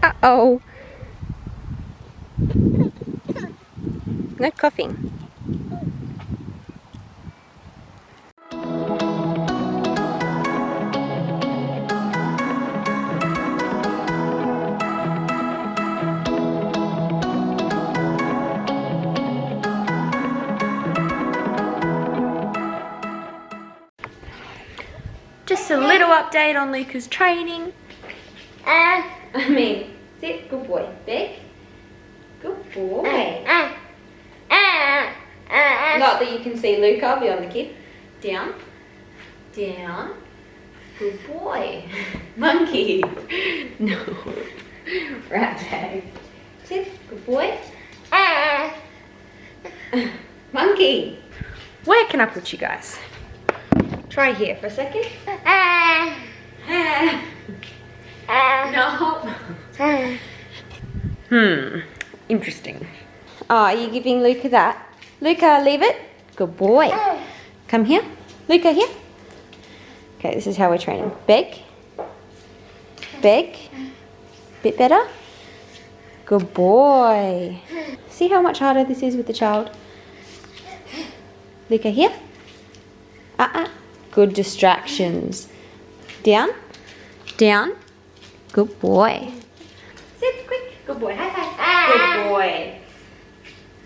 Uh-oh. No coughing. Just a little update on Luka's training. Sit, good boy. Big. Good boy. Not that you can see Luka beyond the kid. Down. Down. Good boy. Monkey. No. Rat bag. Sit, good boy. Monkey. Where can I put you guys? Try here for a second. No. Interesting. Oh, are you giving Luka that? Luka, leave it. Good boy. Come here. Luka, here. Okay, this is how we're training. Beg. Beg. Bit better. Good boy. See how much harder this is with the child? Luka, here. Good distractions. Down. Down. Good boy. Sit, quick. Good boy. High five. Good boy.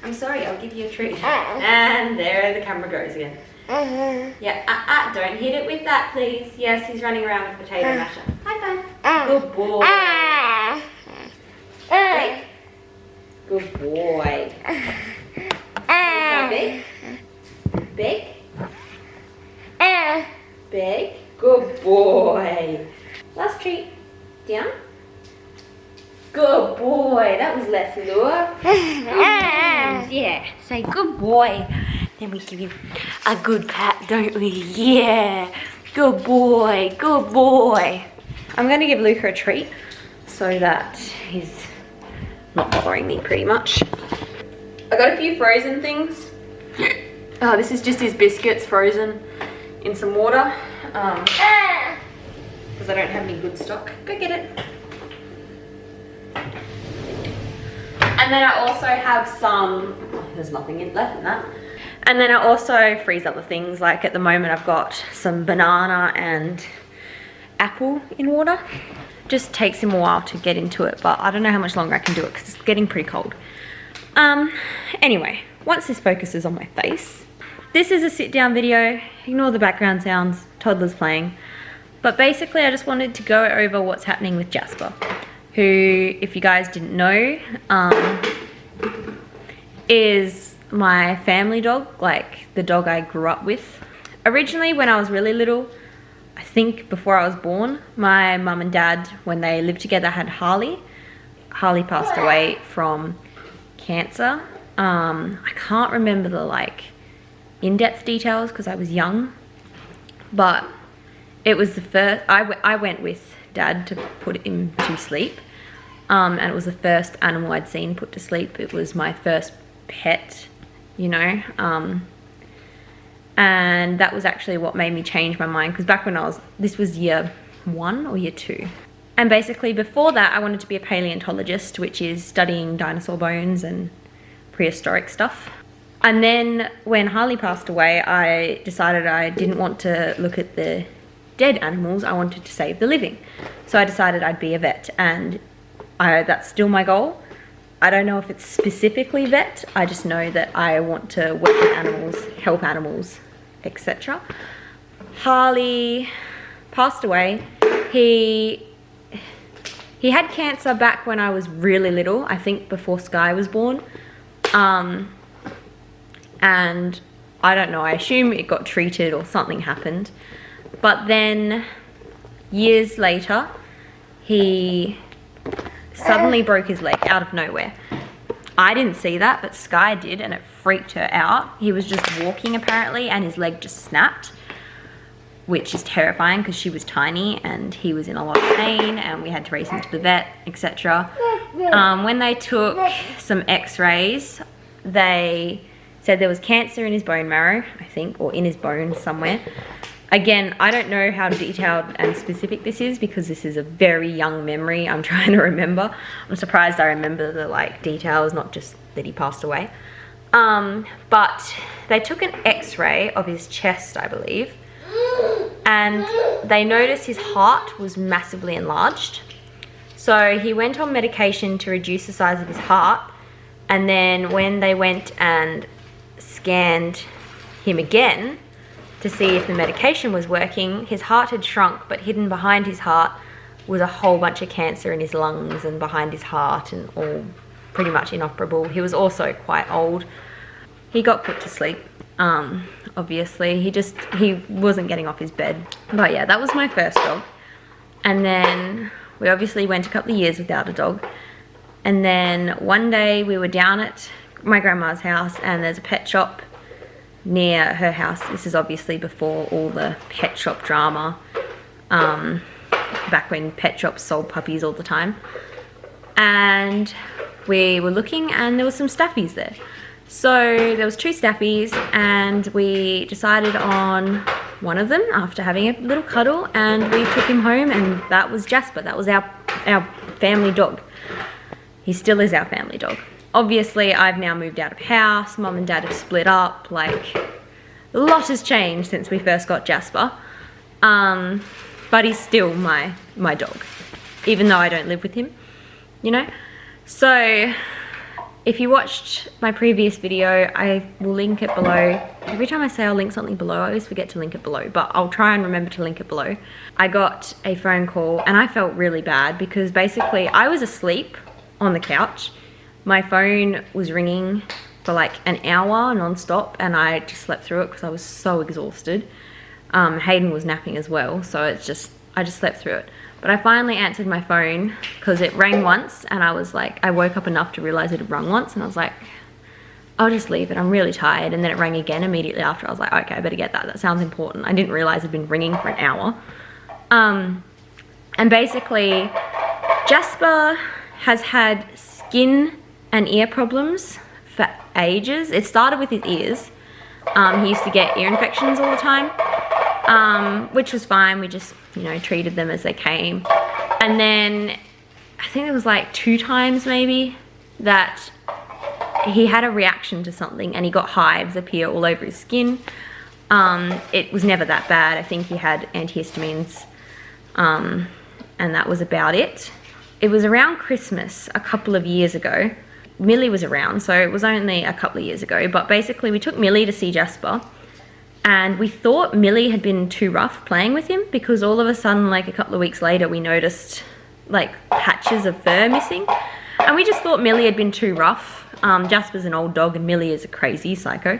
I'm sorry, I'll give you a treat. And there the camera goes again. Yeah, don't hit it with that, please. Yes, he's running around with potato masher. High five. Good boy. Big. Good boy. Big. Big. Big. Good boy. Last treat. Down. Good boy. That was less lure. Yeah. Say good boy. Then we give him a good pat, don't we? Yeah. Good boy. Good boy. I'm going to give Luka a treat so that he's not bothering me pretty much. I got a few frozen things. Oh, this is just his biscuits frozen in some water. Because I don't have any good stock. Go get it. And then I also have some, there's nothing left in that. And then I also freeze other things, like at the moment I've got some banana and apple in water. Just takes him a while to get into it, but I don't know how much longer I can do it because it's getting pretty cold. Anyway, once this focuses on my face, this is a sit down video. Ignore the background sounds, toddler's playing. But basically I just wanted to go over what's happening with Jasper, who, if you guys didn't know, is my family dog, like the dog I grew up with. Originally, when I was really little, I think before I was born, my mum and dad, when they lived together, had Harley. Harley passed away from cancer. I can't remember the in-depth details because I was young, but it was the first, I went with Dad to put him to sleep, and it was the first animal I'd seen put to sleep. It was my first pet, you know, and that was actually what made me change my mind, because back when this was year 1 or year 2. And basically before that I wanted to be a paleontologist, which is studying dinosaur bones and prehistoric stuff. And then when Harley passed away, I decided I didn't want to look at the dead animals, I wanted to save the living. So I decided I'd be a vet, and that's still my goal. I don't know if it's specifically vet, I just know that I want to work with animals, help animals, etc. Harley passed away. He had cancer back when I was really little, I think before Sky was born. And I don't know, I assume it got treated or something happened. But then years later, he suddenly broke his leg out of nowhere. I didn't see that, but Sky did, and it freaked her out. He was just walking apparently and his leg just snapped, which is terrifying because she was tiny and he was in a lot of pain and we had to race him to the vet, etc. When they took some x-rays, they said there was cancer in his bone marrow, I think, or in his bone somewhere. Again, I don't know how detailed and specific this is because this is a very young memory I'm trying to remember. I'm surprised I remember the like details, not just that he passed away. But they took an x-ray of his chest, I believe, and they noticed his heart was massively enlarged. So he went on medication to reduce the size of his heart, and then when they went and scanned him again to see if the medication was working, his heart had shrunk, but hidden behind his heart was a whole bunch of cancer in his lungs and behind his heart, and all pretty much inoperable. He was also quite old. He got put to sleep, obviously. He wasn't getting off his bed. But yeah, that was my first dog. And then we obviously went a couple of years without a dog. And then one day we were down at my grandma's house, and there's a pet shop near her house. This is obviously before all the pet shop drama, back when pet shops sold puppies all the time. And we were looking, and there was some staffies there. So there was 2 staffies, and we decided on one of them after having a little cuddle, and we took him home, and that was Jasper. That was our family dog. He still is our family dog. Obviously, I've now moved out of house. Mum and Dad have split up. Like, a lot has changed since we first got Jasper. But he's still my dog, even though I don't live with him, you know? So, if you watched my previous video, I will link it below. Every time I say I'll link something below, I always forget to link it below, but I'll try and remember to link it below. I got a phone call, and I felt really bad because basically I was asleep on the couch. My phone was ringing for like an hour non-stop, and I just slept through it because I was so exhausted. Hayden was napping as well, so I just slept through it. But I finally answered my phone because it rang once, and I was like, I woke up enough to realize it had rung once, and I was like, I'll just leave it, I'm really tired. And then it rang again immediately after. I was like, okay, I better get that. That sounds important. I didn't realize it'd been ringing for an hour. And basically, Jasper has had skin and ear problems for ages. It started with his ears. He used to get ear infections all the time, which was fine. We just, you know, treated them as they came. And then I think it was like 2 times maybe that he had a reaction to something, and he got hives appear all over his skin. It was never that bad. I think he had antihistamines, and that was about it. It was around Christmas a couple of years ago. Millie was around, so it was only a couple of years ago, but basically we took Millie to see Jasper, and we thought Millie had been too rough playing with him, because all of a sudden, like a couple of weeks later, we noticed like patches of fur missing, and we just thought Millie had been too rough. Jasper's an old dog, and Millie is a crazy psycho.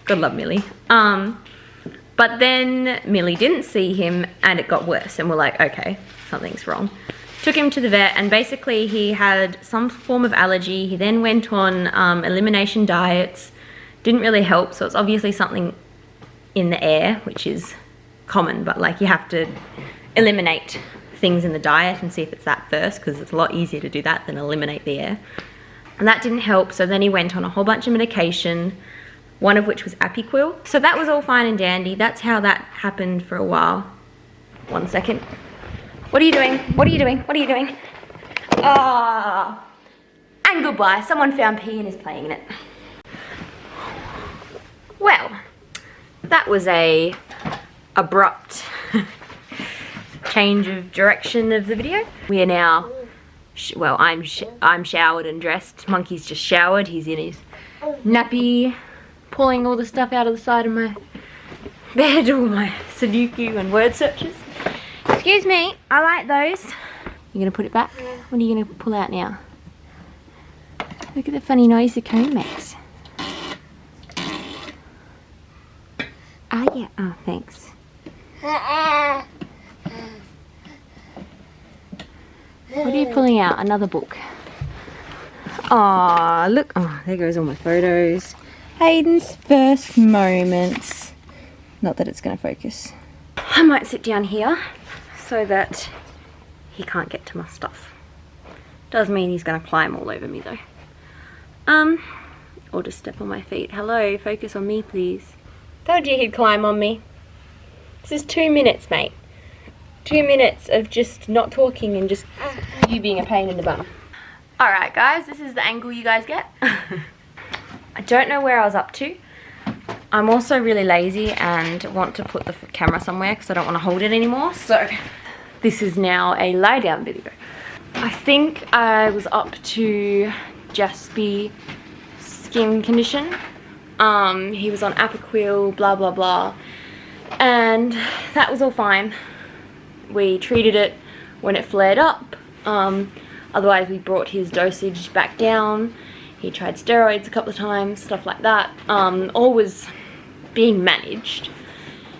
God love Millie. But then Millie didn't see him, and it got worse, and we're like, okay, something's wrong. Took him to the vet, and basically he had some form of allergy. He then went on elimination diets. Didn't really help, so it's obviously something in the air, which is common, but like you have to eliminate things in the diet and see if it's that first, because it's a lot easier to do that than eliminate the air. And that didn't help, so then he went on a whole bunch of medication, one of which was Apiquil. So that was all fine and dandy. That's how that happened for a while. 1 second. What are you doing? What are you doing? What are you doing? Ah! And goodbye. Someone found pee and is playing in it. Well, that was a abrupt change of direction of the video. We are now, well, I'm showered and dressed. Monkey's just showered. He's in his nappy, pulling all the stuff out of the side of my bed, all my Sudoku and word searches. Excuse me, I like those. You gonna put it back? What are you gonna pull out now? Look at the funny noise the comb makes. Oh yeah, oh thanks. What are you pulling out? Another book. Oh look, oh there goes all my photos. Hayden's first moments. Not that it's gonna focus. I might sit down here so that he can't get to my stuff. Does mean he's gonna climb all over me though. Or just step on my feet. Hello, focus on me please. Told you he'd climb on me. This is 2 minutes, mate. 2 minutes of just not talking and just you being a pain in the bum. Alright guys, this is the angle you guys get. I don't know where I was up to. I'm also really lazy and want to put the camera somewhere because I don't want to hold it anymore. So this is now a lie down video. I think I was up to Jasper skin condition. He was on Apoquil, blah blah blah, and that was all fine. We treated it when it flared up. Otherwise we brought his dosage back down. He tried steroids a couple of times, stuff like that. All was being managed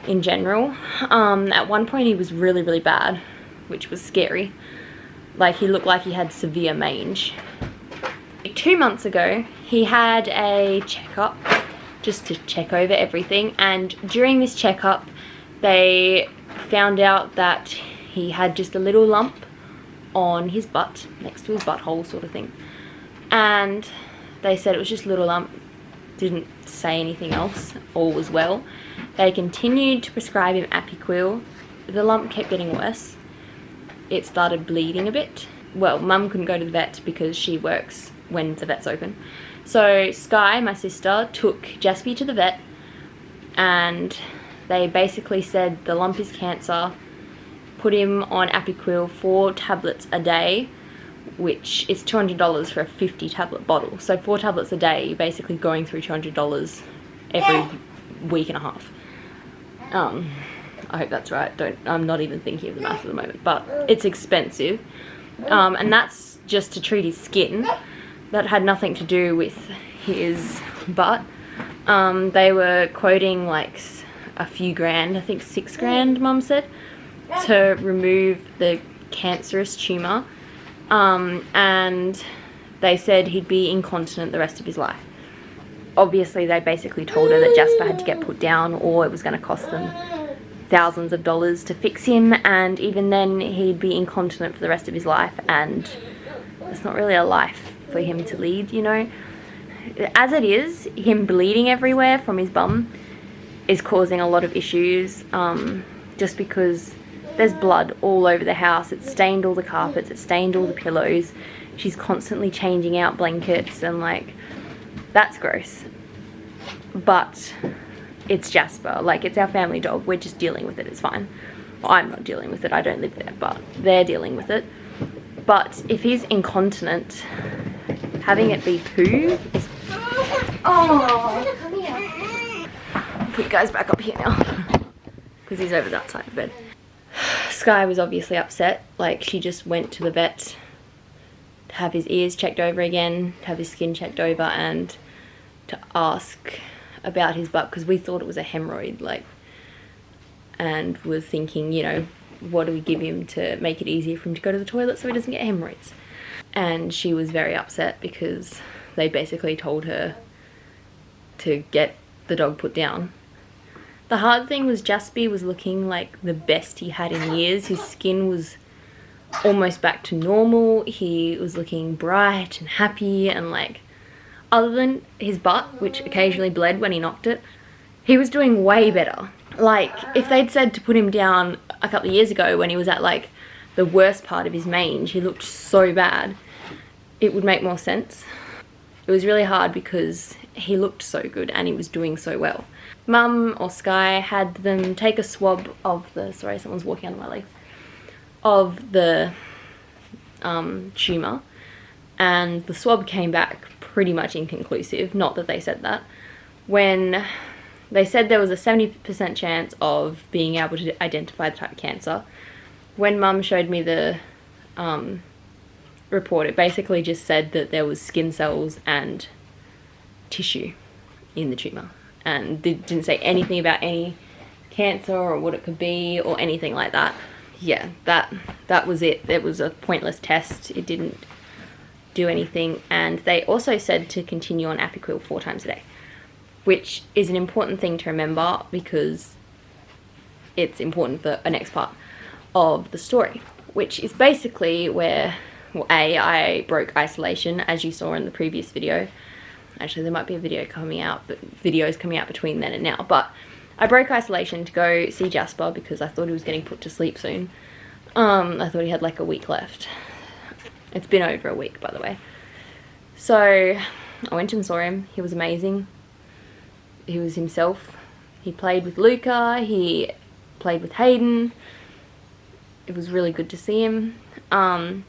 in general. At one point he was really, really bad, which was scary. Like, he looked like he had severe mange. 2 months ago, he had a checkup just to check over everything, and during this checkup, they found out that he had just a little lump on his butt, next to his butthole sort of thing. And they said it was just a little lump, didn't say anything else, all was well. They continued to prescribe him Apoquil. The lump kept getting worse. It started bleeding a bit. Well, Mum couldn't go to the vet because she works when the vet's open. So Sky, my sister, took Jasper to the vet, and they basically said the lump is cancer, put him on Apoquil 4 tablets a day, which is $200 for a 50 tablet bottle. So 4 tablets a day, you're basically going through $200 every week and a half. I hope that's right. I'm not even thinking of the math at the moment, but it's expensive. And that's just to treat his skin. That had nothing to do with his butt. They were quoting like a few grand, I think 6 grand, Mum said, to remove the cancerous tumour. And they said he'd be incontinent the rest of his life. Obviously they basically told her that Jasper had to get put down, or it was going to cost them thousands of dollars to fix him, and even then he'd be incontinent for the rest of his life, and it's not really a life for him to lead, you know. As it is, him bleeding everywhere from his bum is causing a lot of issues, just because there's blood all over the house. It's stained all the carpets, it's stained all the pillows. She's constantly changing out blankets, and like, that's gross. But it's Jasper, like, it's our family dog, we're just dealing with it, it's fine. Well, I'm not dealing with it, I don't live there, but they're dealing with it. But if he's incontinent, having it be poo is... Oh, come here. Put you guys back up here now, because he's over that side of the bed. Sky was obviously upset. Like, she just went to the vet to have his ears checked over again, to have his skin checked over, and to ask about his butt, because we thought it was a hemorrhoid, like, and were thinking, you know, what do we give him to make it easier for him to go to the toilet so he doesn't get hemorrhoids. And she was very upset because they basically told her to get the dog put down. The hard thing was Jasper was looking like the best he had in years. His skin was almost back to normal. He was looking bright and happy, and like, other than his butt, which occasionally bled when he knocked it, he was doing way better. Like, if they'd said to put him down a couple of years ago when he was at like the worst part of his mange, he looked so bad, it would make more sense. It was really hard because he looked so good and he was doing so well. Mum or Sky had them take a swab of the, sorry, someone's walking under my legs, of the tumour, and the swab came back pretty much inconclusive. Not that they said that. When they said there was a 70% chance of being able to identify the type of cancer, when Mum showed me the report, it basically just said that there was skin cells and tissue in the tumour, and didn't say anything about any cancer or what it could be or anything like that. Yeah, that was it. It was a pointless test. It didn't do anything. And they also said to continue on Apoquil 4 times a day, which is an important thing to remember because it's important for the next part of the story, which is basically where, well, I broke isolation, as you saw in the previous video. Actually, there might be a video coming out, but videos coming out between then and now. But I broke isolation to go see Jasper because I thought he was getting put to sleep soon. I thought he had like a week left. It's been over a week, by the way. So I went and saw him. He was amazing. He was himself. He played with Luka. He played with Hayden. It was really good to see him. And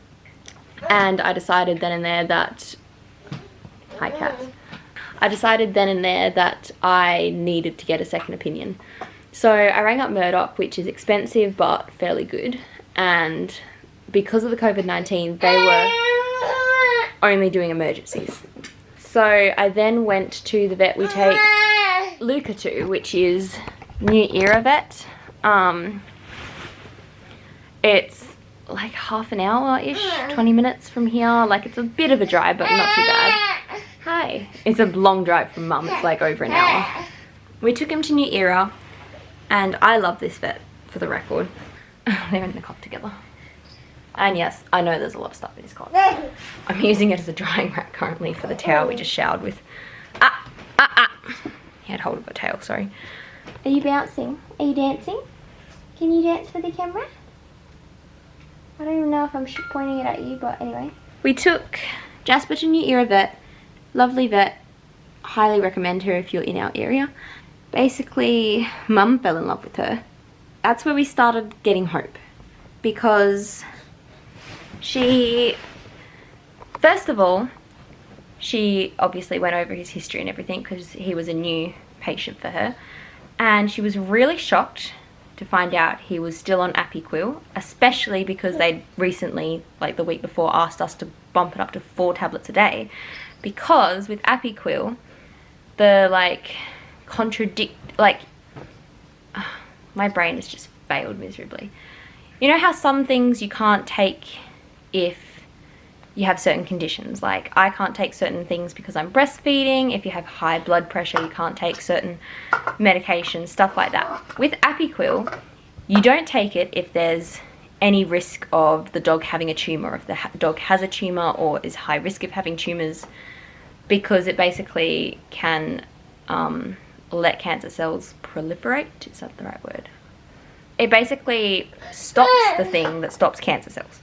I decided then and there that... Hi, cat. I decided then and there that I needed to get a second opinion. So I rang up Murdoch, which is expensive but fairly good. And because of the COVID-19, they were only doing emergencies. So I then went to the vet we take Luka to, which is New Era Vet. It's like half an hour-ish, 20 minutes from here. Like, it's a bit of a drive, but not too bad. Hi. It's a long drive from Mum. It's like over an hour. We took him to New Era, and I love this vet, for the record. They're in the cot together. And yes, I know there's a lot of stuff in his cot. I'm using it as a drying rack currently for the towel we just showered with. He had hold of a tail, sorry. Are you bouncing? Are you dancing? Can you dance for the camera? I don't even know if I'm pointing it at you, but anyway. We took Jasper to New Era Vet. Lovely vet. Highly recommend her if you're in our area. Basically, Mum fell in love with her. That's where we started getting hope. Because first of all, she obviously went over his history and everything because he was a new patient for her. And she was really shocked to find out he was still on Apiquil, especially because they'd recently, like the week before, asked us to bump it up to 4 tablets a day. Because with Apiquil, the my brain has just failed miserably. You know how some things you can't take if you have certain conditions? Like, I can't take certain things because I'm breastfeeding. If you have high blood pressure, you can't take certain medications, stuff like that. With Apiquil, you don't take it if there's any risk of the dog having a tumour, if the dog has a tumour or is high risk of having tumours, because it basically can let cancer cells proliferate. Is that the right word? It basically stops the thing that stops cancer cells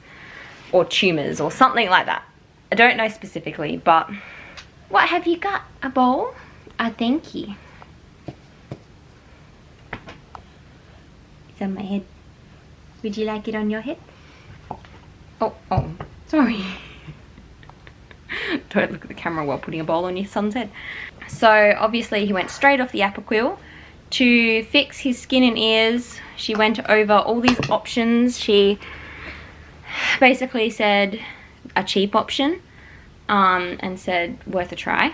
or tumours or something like that. I don't know specifically, but what have you got? A bowl? Oh, thank you. It's on my head. Would you like it on your head? Oh, sorry. Don't look at the camera while putting a bowl on your son's head. So obviously he went straight off the Apiquil. To fix his skin and ears, she went over all these options. She basically said a cheap option and said worth a try.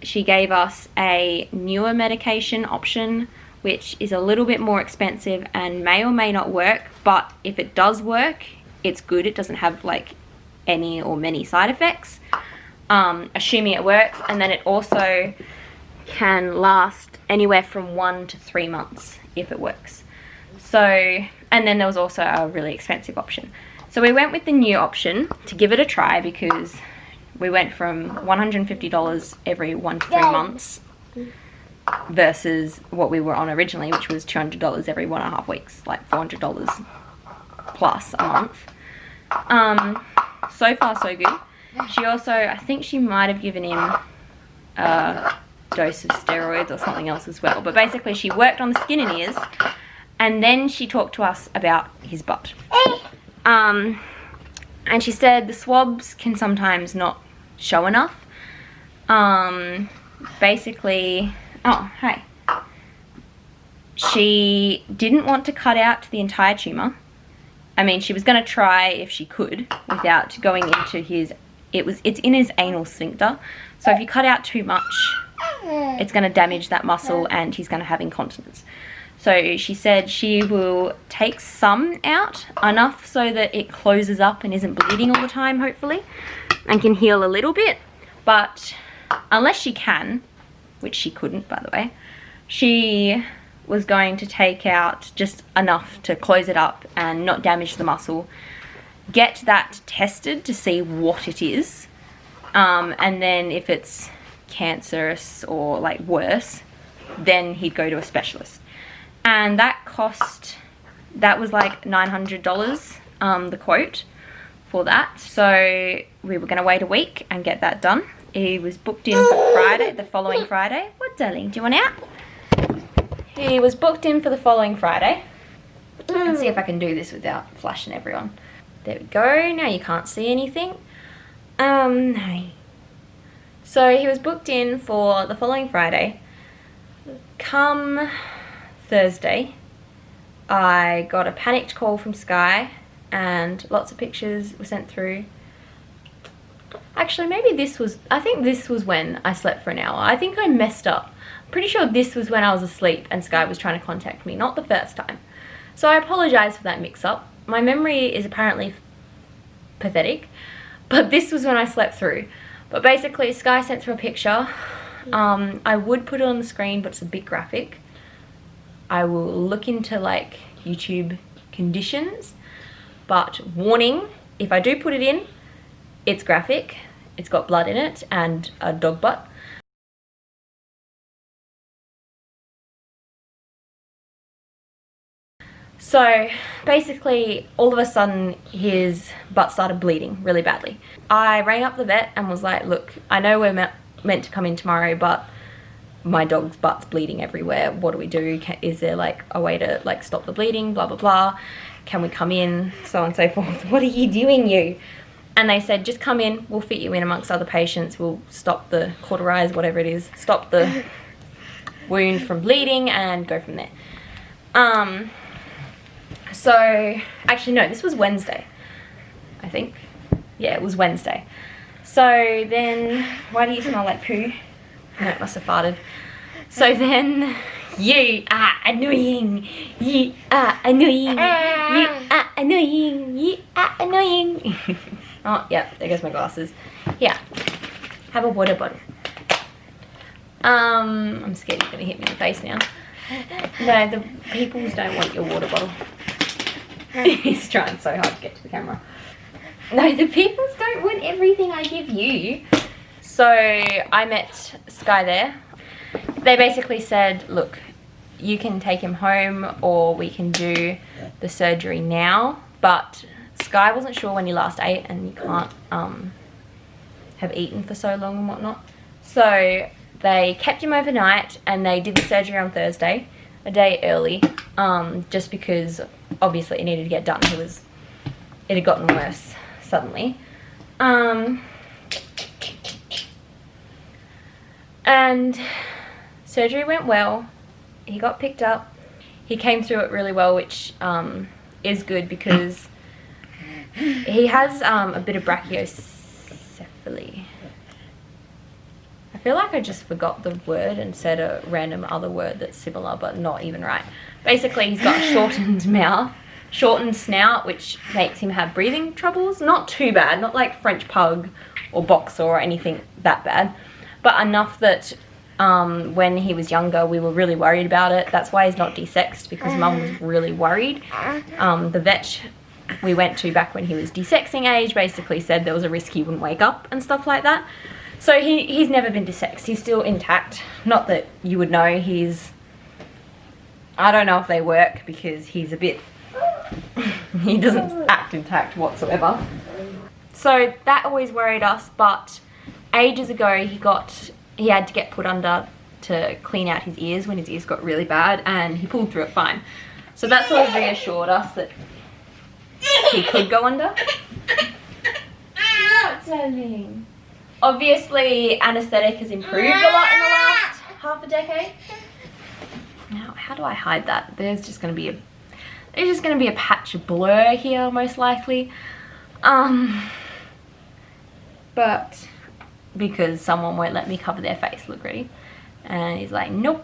She gave us a newer medication option, which is a little bit more expensive and may or may not work, but if it does work, it's good. It doesn't have like any or many side effects, assuming it works. And then it also can last anywhere from 1 to 3 months if it works. So, and then there was also a really expensive option. So we went with the new option to give it a try, because we went from $150 every 1 to 3 months versus what we were on originally, which was $200 every 1.5 weeks, like $400 plus a month. So far so good. She also, I think she might have given him a dose of steroids or something else as well, but basically she worked on the skin and ears, and then she talked to us about his butt. And she said the swabs can sometimes not show enough. Basically, oh, hi. She didn't want to cut out the entire tumour. I mean, she was going to try if she could without going into his, it's in his anal sphincter. So if you cut out too much, it's going to damage that muscle and he's going to have incontinence. So she said she will take some out, enough so that it closes up and isn't bleeding all the time, hopefully, and can heal a little bit. But unless she can, which she couldn't, by the way, she was going to take out just enough to close it up and not damage the muscle, get that tested to see what it is, and then if it's cancerous or like worse, then he'd go to a specialist. And that was like $900, the quote for that. So we were gonna wait a week and get that done. He was booked in for Friday, the following Friday. What, darling, do you want out? He was booked in for the following Friday. Let's see if I can do this without flashing everyone. There we go, now you can't see anything. No. So he was booked in for the following Friday. Come Thursday, I got a panicked call from Sky and lots of pictures were sent through. Actually, maybe I think this was when I slept for an hour. I think I messed up. Pretty sure this was when I was asleep and Sky was trying to contact me, not the first time. So I apologize for that mix-up. My memory is apparently pathetic, but this was when I slept through. But basically, Sky sent through a picture. I would put it on the screen, but it's a bit graphic. I will look into like YouTube conditions, but warning, if I do put it in, it's graphic. It's got blood in it and a dog butt. So basically, all of a sudden, his butt started bleeding really badly. I rang up the vet and was like, look, I know we're meant to come in tomorrow, but my dog's butt's bleeding everywhere. What do we do? Is there like a way to like stop the bleeding? Blah, blah, blah. Can we come in? So on and so forth. What are you doing, you? And they said, just come in. We'll fit you in amongst other patients. We'll stop the cauterize, whatever it is. Stop the wound from bleeding and go from there. So, actually no, this was Wednesday, I think. Yeah, it was Wednesday. So then, why do you smell like poo? No, it must have farted. So then, you are annoying. You are annoying. You are annoying. You are annoying. Oh, yeah, there goes my glasses. Here, have a water bottle. I'm scared you're gonna hit me in the face now. No, the peoples don't want your water bottle. He's trying so hard to get to the camera. No, the peoples don't want everything I give you. So I met Sky there. They basically said, look, you can take him home or we can do the surgery now. But Sky wasn't sure when he last ate and you can't have eaten for so long and whatnot. So they kept him overnight and they did the surgery on Thursday, a day early, just because obviously it needed to get done. It had gotten worse suddenly. And surgery went well. He got picked up. He came through it really well, which is good because he has a bit of brachiocephaly. I feel like I just forgot the word and said a random other word that's similar but not even right. Basically, he's got a shortened mouth, shortened snout, which makes him have breathing troubles. Not too bad, not like French pug or boxer or anything that bad, but enough that when he was younger, we were really worried about it. That's why he's not desexed, because Mum was really worried. The vet we went to back when he was desexing age basically said there was a risk he wouldn't wake up and stuff like that. So he's never been desexed. He's still intact. Not that you would know. I don't know if they work because he's a bit, he doesn't act intact whatsoever. So that always worried us, but ages ago he had to get put under to clean out his ears when his ears got really bad, and he pulled through it fine. So that sort of reassured us that he could go under. What, darling? Obviously, anaesthetic has improved a lot in the last half a decade. Now, how do I hide that? There's just going to be a patch of blur here, most likely. But because someone won't let me cover their face. Look, ready? And he's like, nope.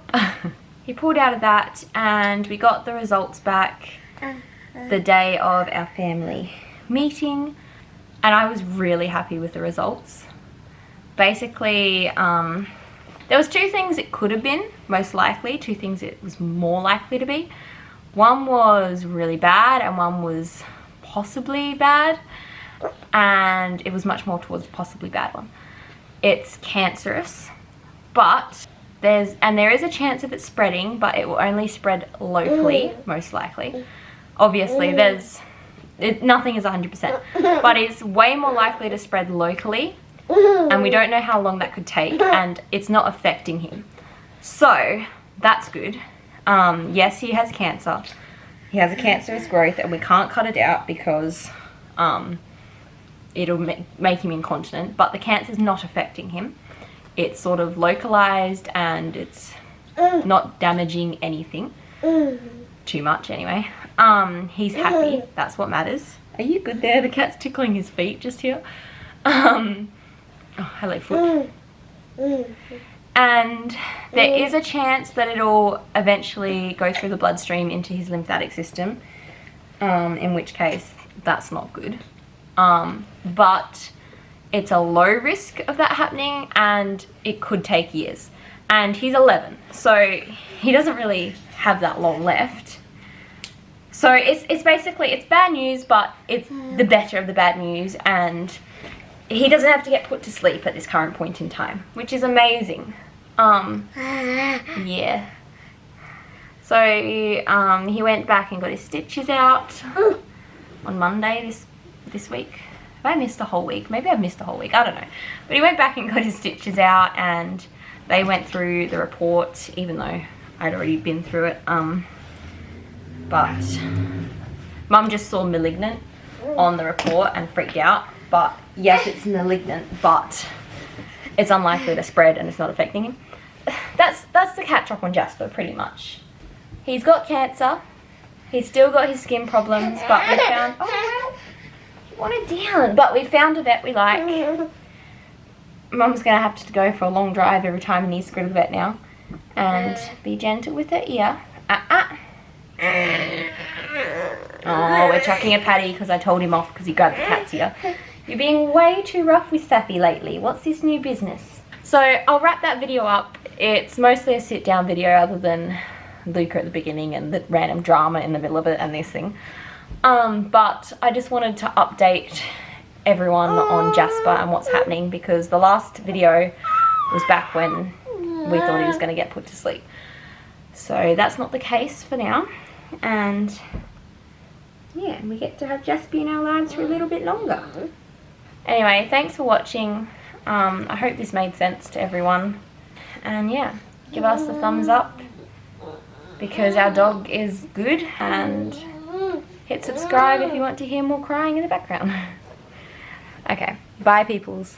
He pulled out of that, and we got the results back the day of our family meeting, and I was really happy with the results. Basically, there was two things it could have been, most likely, two things it was more likely to be. One was really bad and one was possibly bad, and it was much more towards the possibly bad one. It's cancerous, but there is a chance of it spreading, but it will only spread locally, most likely. Obviously, nothing is 100%, but it's way more likely to spread locally, and we don't know how long that could take, and it's not affecting him. So, that's good. Yes, he has cancer. He has a cancerous growth, and we can't cut it out because it'll make him incontinent, but the cancer's not affecting him. It's sort of localized, and it's not damaging anything too much anyway. He's happy. That's what matters. Are you good there? The cat's tickling his feet just here. Oh, hello, foot. And there is a chance that it'll eventually go through the bloodstream into his lymphatic system, in which case that's not good. But it's a low risk of that happening, and it could take years. And he's 11, so he doesn't really have that long left. So it's basically, it's bad news, but it's the better of the bad news, and he doesn't have to get put to sleep at this current point in time, which is amazing. Yeah. So he went back and got his stitches out on Monday this week. Have I missed a whole week? Maybe I've missed a whole week, I don't know. But he went back and got his stitches out, and they went through the report, even though I'd already been through it. But Mum just saw malignant on the report and freaked out. But yes, it's malignant, but it's unlikely to spread and it's not affecting him. That's the catch up on Jasper, pretty much. He's got cancer. He's still got his skin problems, but we found... Oh, well, you want it down. But we found a vet we like. Mum's going to have to go for a long drive every time he needs to go to the vet now. And be gentle with her ear. Oh, we're chucking a patty because I told him off because he grabbed the cat's ear. You're being way too rough with Saffy lately. What's this new business? So I'll wrap that video up. It's mostly a sit down video other than Luka at the beginning and the random drama in the middle of it and this thing. But I just wanted to update everyone on Jasper and what's happening, because the last video was back when we thought he was going to get put to sleep. So that's not the case for now. And yeah, we get to have Jasper in our lives for a little bit longer. Anyway, thanks for watching. I hope this made sense to everyone. And yeah, give us a thumbs up because our dog is good, and hit subscribe if you want to hear more crying in the background. Okay, bye peoples.